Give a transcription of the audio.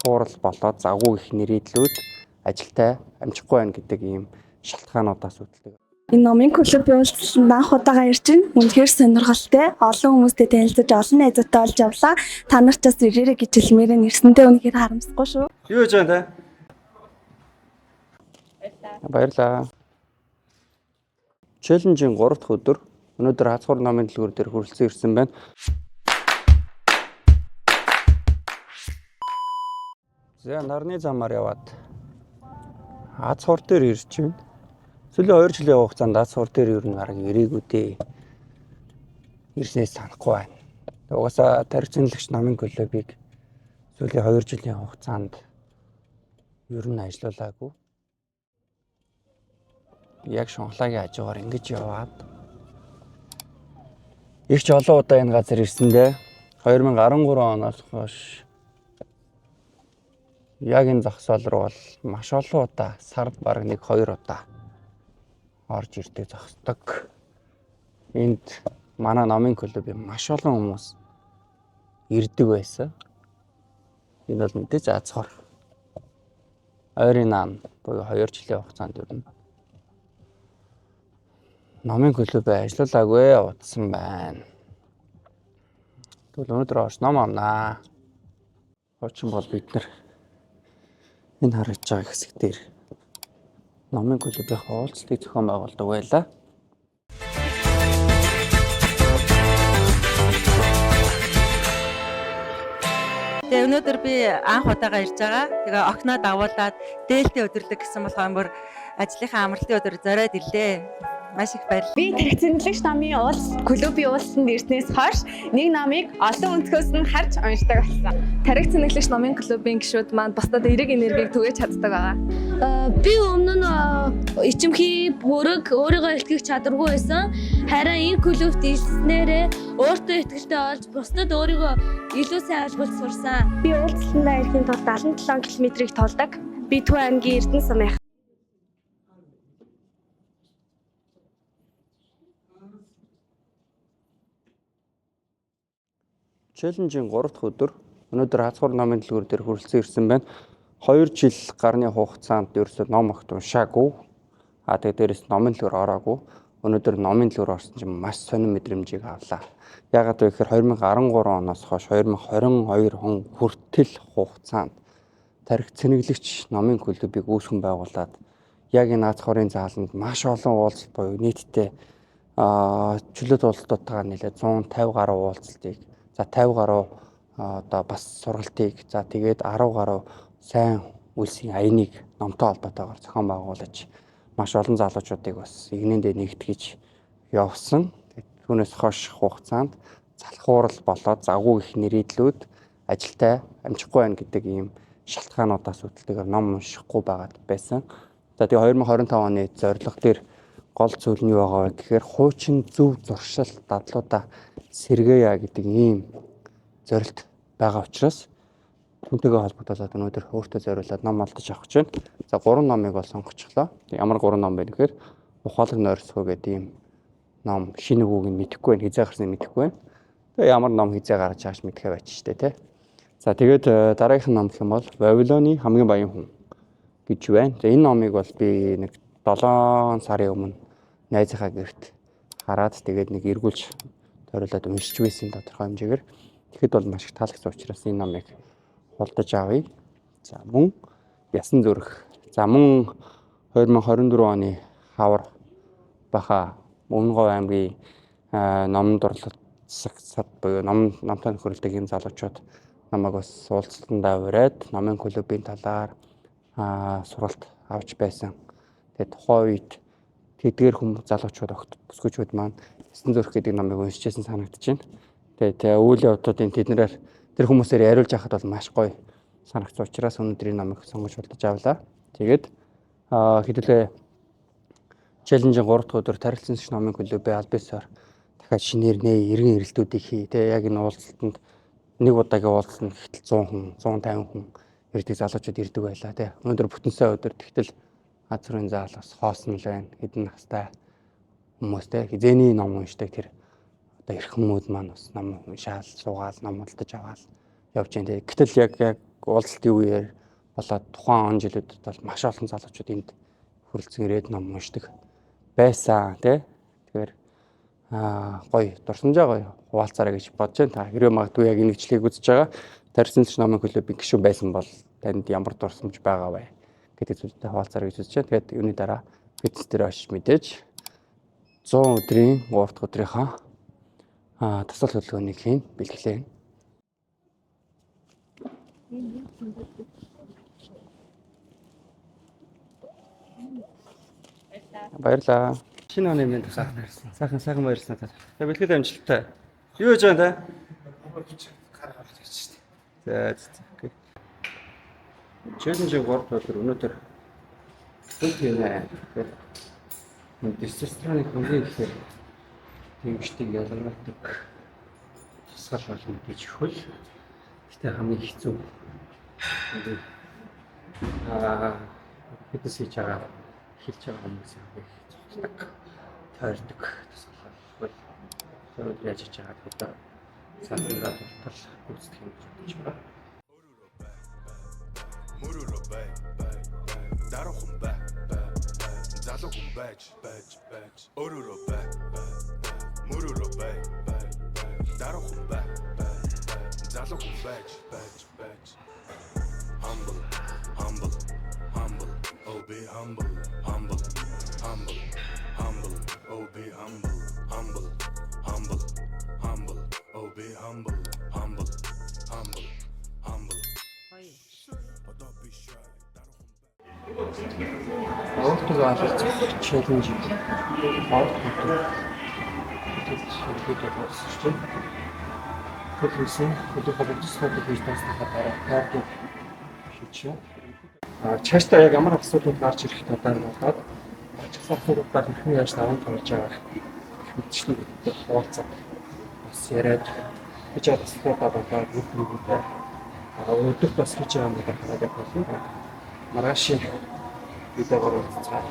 залхуурал болоод завгүй их нэрийдлүүд ажилтай амжихгүй байна гэдэг ийм шалтгаануудаас үүдэлдэг. Энэ номын клубын уулзалтанд анх удаага ирж байна. Үнэхээр сонирхолтой. Олон хүмүүстэй танилцаж, олон найзуудтай олж явлаа. Та нарт ч бас ирээрэй гэж хэлмээр нэрсэндээ үнэхээр харамсахгүй шүү. Юу гэж байна те? Баярлалаа. Челленжийн 3 дахь өдөр өнөөдөр хацхуур номын дэлгүүр дээр хүрэлцэн ирсэн байна. За нарны замаар яваад хацхуур дээр ирж байна. Сүүлийн 2 жилийн хугацаанд хацхуур дээр ер нь арга ирээгүй дээ. Ирснээс санахгүй байна. Угаасаа тархицлагч номын клубыг сүүлийн 2 жилийн хугацаанд ер нь ажиллуулаагүй. Яг шонхлагийн хажуугаар ингэж яваад их ч олон удаа энэ газар ирсэндээ 2013 оноос хойш яг энэ зогсоол руу бол маш олон удаа сард бараг 1-2 удаа орж ирдэг зогсдог. Энд манай номын клубын маш олон хүмүүс ирдэг байсан. Энэ бол мэдээж хацхуур. Ойрын наан буюу 2 жилийн хугацаанд ер нь номын клубээ ажиллуулаагүй утсан байна. Тэгвэл өнөөдөр орч ном амнаа. Хуучин бол бид нар энэ харагдж байгаа хэсэг дээр номын клубын уулзалтыг зохион байгуулдаг байлаа. Тэгээ өнөөдөр би анх удаага ирж байгаа. Тэгээ окноо дагуулад дээлтэй өдөрлөг гэсэн болохоор бүр ажлынхаа амралтын өдөр зориод ирлээ. Маш их баярлалаа. Би тархицлагч номын клубын уулзалтанд ирснээс хойш нэг номыг олон өнцгөөс нь харж уншдаг болсон. Тархицлагч номын клубын гишүүд маань бусдад эерэг энергийг түгээж чаддаг байгаа. Би өмнө нь ичимхий бүрэг өөрийгөө илтгэх чадваргүй байсан. Харин энэ клубт ирснээрээ өөртөө итгэлтэй болж бусдад өөрийгөө илүү сайн ойлгуулж сурсан. Би уулзалтандаа ирэхийн тулд 77 км-ийг тоолдог. Би Төв аймгийн Эрдэнэ сумын Челленжийн 3 дахь өдөр өнөөдөр хацхуур номын дэлгүүр дээр хүрэлцэн ирсэн байна. 2 жил гарны хугацаанд ерөөсөө ном огт уншаагүй. Тэгээд дээрээс номын дэлгүүр ороогүй. Өнөөдөр номын дэлгүүр орсон чинь маш сонир мэдрэмжийг авлаа. Яагаад вэ гэхээр 2013 оноос хойш 2022 он хүртэл хугацаанд тархи цэнэглэгч номын клубыг үүсгэн байгуулад яг энэ хацхуурын зааланд маш олон уулзалт буюу нийтдээ чөлөөт уулзалтуудтайгаар нийлээд 150 гаруй уулзалтыг за 50 гаруй одоо бас сургалтыг за тэгээд 10 гаруй сайн үлсийн аяныг номтой холбоотойгоор зохион байгуулж маш олон залуучуудыг бас игнэндээ нэгтгэж явсан. Түүнээс хойш хугацаанд залхуурал болоод завгүй их нэрийдлүүд ажилтай амжихгүй байна гэдэг ийм шалтгаануудаас үүдэлтэйгээр ном уншихгүй байгаад байсан. За тэгээ 2025 оны зорилго дээр гол зүйл нь юу байгаа вэ гэхээр хуучин зөв зуршил дадлуудаа сэргээе гэдэг ийм зорилт байгаа учраас түүнтэйгээ холбогдуулаад өнөөдөр өөртөө зориулаад ном олдож авах гэж байна. За 3 номыг бол сонгочихлоо. Ямар 3 ном бэ гэхээр Ухаалаг нойрсгоо гэдэг ийм ном шинэ үгийг нь мэдэхгүй байна. Хизээ гарсныг мэдэхгүй байна. Тэгээ ямар ном хизээ гарч байгаач мэдхээ байж штэ тий. За тэгээд дараагийнх нь ном гэх юм бол Вавилоны хамгийн баян хүн гэж байна. За энэ номыг бол би нэг 7 сарын өмнө найзынхаа гэрт хараад тэгээд нэг эргүүлж тойруулаад уншиж байсан тодорхой хэмжээгээр тэгэхэд бол маш их таалагдсан учраас энэ номыг худалдаж авъя. За мөн Ясан зүрх. За мөн 2024 оны хавар баха Өмнөговь аймгийн номон дурлал засаг буюу номтой нөхөрлөдөг энэ залуучууд намайг бас уулзалтандаа ураад номын клубын талаар сургалт авч байсан. Тэгээд тухайн үед тэдгээр хүмүүс залуучууд огт бүсгүйчүүд маань Ясан зүрх гэдэг номыг уншижсэн санагдаж байна. Тэгээд үйл явдлуудын тэднэрээр тэр хүмүүсээр яриулж байхад бол маш гоё санагдсан учраас өнөөдөр энэ номыг сонгож худалдаж авлаа. Тэгээд хэдүүлээ челленжийн 3 дахь өдөр тархицлагч номын клубын аль биесээр дахиад шинээр эргэн ирэлтүүдийг хий. Тэгээд яг энэ уулзалтанд нэг удаагийн уулзалт нь гэтэл 100 хүн, 150 хүн ирдэг залуучууд ирдэг байлаа тий. Өнөөдөр бүтэнсээ өдөр тэгтэл газрын заал бас хоосон л байна. Хэдэн настай хүмүүс тий хизээний ном уншдаг тэр одоо эрх хүмүүд маань бас ном уншаал, суугаал, ном олдож аваал явж байна тий. Гэтэл яг уулзалтын үеэр болоод тухайн он жилүүдэд бол маш олон залуучууд энд хүрэлцэн ирээд ном уншдаг байсан тий. Тэгэхээр гоё дурсамжаа гоё хуваалцаарай гэж бодож байна. Та хэрвээ магадгүй яг энэ нэвтрүүлгийг үзэж байгаа Тархины номын клубын гишүүн байсан бол танд ямар дурсамж байгаа вэ гэдэг зүйлтэй хуваалцаарай гэж үзэж байна. Тэгээд үүний дараа фитнес дээр очиж мэдээж 100 өдрийн 3 дахь өдрийнхаа тасал хөдөлгөөнийг хийн бэлгэлээ. Баярлалаа. Шинэ оны минь сайхан ирсэн. Сайхан баярлалаа та. За бэлгэлээ амжилттай. Юу хийж байгаа та? За. Челленж 3 дахь өдөр өнөөдөр бүгдийнэ. Тестостероны хэмжээ гэхээр тэмчтийг ялгардаг тусгал болно гэж хөл. Гэтэ хамгийн хэцүү. Фитнес хийж байгаа хэлж байгаа хүмүүс их цогцолдог, тойрдог тусгал бол зөв яаж хийж байгаа гэдэг сандраа тултал гүйцэтгэх юм гэж байна. Oh, be humble. Oh, be humble. Oh, be humble. Don't be shy. Өөртөө алхах челленж чааштай яг ямар асуудал гарч ирэх талаар бодоод асуудлуудаар хэрхэн яаж даван туулж байгаа мэдчилэг хуваалцах бас яриад гэж асуудлуудаа бодоод бүгдээ өдөрт бас хийж байгаа юм байна. Маргааш видеогоор уулзцаа.